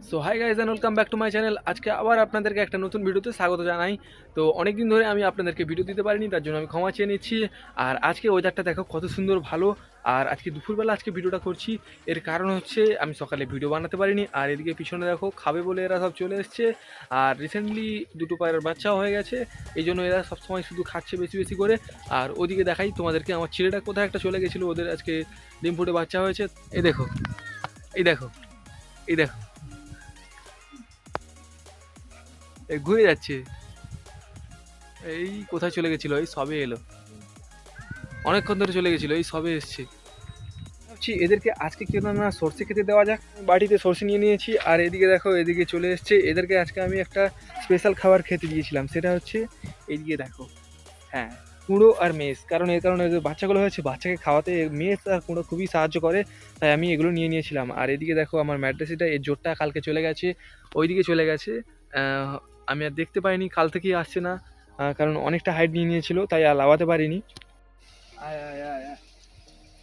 So hi guys and welcome back to my channel. আজকে আবার আপনাদেরকে একটা নতুন ভিডিওতে স্বাগত জানাই। তো অনেক দিন ধরে আমি আপনাদেরকে ভিডিও দিতে পারিনি, তার জন্য আমি ক্ষমা চেয়ে নিচ্ছি। আর আজকে ওয়েদারটা দেখো কত সুন্দর ভালো। আর আজকে দুপুরবেলা আজকে ভিডিওটা করছি, এর কারণ হচ্ছে আমি সকালে ভিডিও বানাতে পারিনি। আর এদিকে পিছনে দেখো খাবে বলে এরা সব চলে এসছে। আর রিসেন্টলি দুটো পায়ের বাচ্চাও হয়ে গেছে, এই জন্য এরা সবসময় শুধু খাচ্ছে বেশি বেশি করে। আর ওদিকে দেখাই তোমাদেরকে, আমার ছেলেটা কোথায় একটা চলে গেছিলো, ওদের আজকে ডিম ফুটে বাচ্চা হয়েছে। এই দেখো, এই দেখো, এই দেখো, এই ঘুরে যাচ্ছে। এই কোথায় চলে গেছিল, এই সবে এলো, অনেকক্ষণ ধরে চলে গেছিল, এই সবে এসছে। ভাবছি এদেরকে আজকে কেন না সর্ষে খেতে দেওয়া যাক। বাড়িতে সর্ষে নিয়ে নিয়েছি, আর এদিকে দেখো এদিকে চলে এসছে। এদেরকে আজকে আমি একটা স্পেশাল খাবার খেতে দিয়েছিলাম, সেটা হচ্ছে এইদিকে দেখো, হ্যাঁ, কুঁড়ো আর মেষ। কারণ এর কারণে যে বাচ্চাগুলো হয়েছে, বাচ্চাকে খাওয়াতে মেষ আর কুঁড়ো খুবই সাহায্য করে, তাই আমি এগুলো নিয়ে নিয়েছিলাম। আর এদিকে দেখো আমার ম্যাড্রেসিটা, এর জোরটা কালকে চলে গেছে, ওইদিকে চলে গেছে। আমি আর দেখতে পাইনি, কাল থেকেই আসছে না, কারণ অনেকটা হাইট নিয়ে নিয়েছিল, তাই আর লাগাতে পারিনি। আয় আয় আয় আয়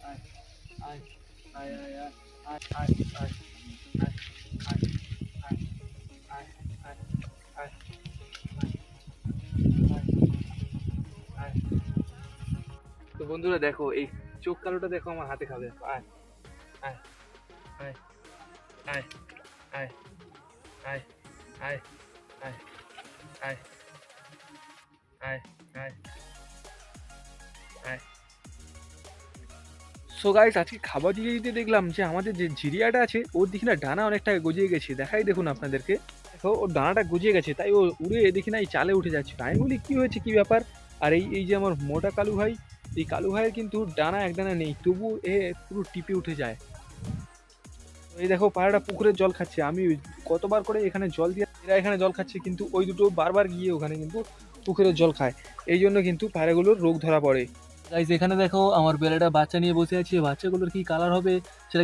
আয় আয় আয় আয় আয় আয় আয় আয় আয় আয় আয় আয় আয় আয় আয়। তো বন্ধুরা দেখো, এই চোখ কালোটা দেখো আমার হাতে খাবে। আয় আয় আয় আয় আয় আয় আয় আয় আয় আয় আয় আয়। সো গাইস, আজকে খাবার দিতে দিতে দেখলাম যে আমাদের যে জিরিয়াটা আছে ওর দেখি না ডানা অনেকটা গজিয়ে গেছে। দেখাই দেখুন আপনাদেরকে, দেখো ওর ডানাটা গজিয়ে গেছে, তাই ও উড়ে দেখি না এই চালে উঠে যাচ্ছে। আমি বলি কী হয়েছে, কী ব্যাপার। আর এই এই যে আমার মোটা কালু ভাই, এই কালু ভাইয়ের কিন্তু ডানা এক ডানা নেই, তবু এ পুরো টিপে উঠে যায়। এই দেখো পায়রাটা পুকুরের জল খাচ্ছে, আমি কতবার করে এখানে জল দিয়ে এরা এখানে জল খাচ্ছে, কিন্তু ওই দুটো বারবার গিয়ে ওখানে কিন্তু পুকুরের জল খায়। এই জন্য কিন্তু পায়রাগুলোর রোগ ধরা পড়ে। গাইস এখানে দেখো আমার বেলাটা বাচ্চা নিয়ে বসে আছে, বাচ্চাগুলোর কি কালার হবে সেটা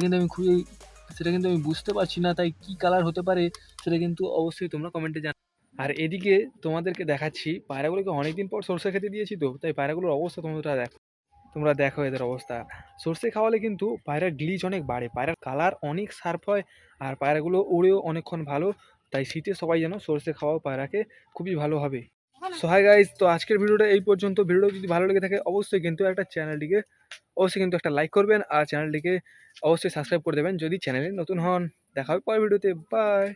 কিন্তু আমি বুঝতে পারছি না, তাই কি কালার হতে পারে সেটা কিন্তু অবশ্যই তোমরা কমেন্টে জানাও। আর এদিকে তোমাদেরকে দেখাচ্ছি, পায়রাগুলোকে অনেকদিন পর সরষে খেতে দিয়েছি, তো তাই পায়রাগুলোর অবস্থা তোমরা দেখো এদের অবস্থা। সর্ষে খাওয়ালে কিন্তু পায়রার গ্লিচ অনেক বাড়ে, পায়রার কালার অনেক শার্প হয়, আর পায়রাগুলো উড়েও অনেকক্ষণ ভালো। তাই শীতে সবাই যেন সর্ষে খাওয়াও পায়রাকে, খুবই ভালো হবে। সো হাই গাইজ, তো আজকের ভিডিওটা এই পর্যন্ত। ভিডিওটা যদি ভালো লেগে থাকে অবশ্যই কিন্তু একটা লাইক করবেন, আর চ্যানেলটিকে অবশ্যই সাবস্ক্রাইব করে দেবেন যদি চ্যানেলে নতুন হন। দেখা হবে পরের ভিডিওতে, বাই।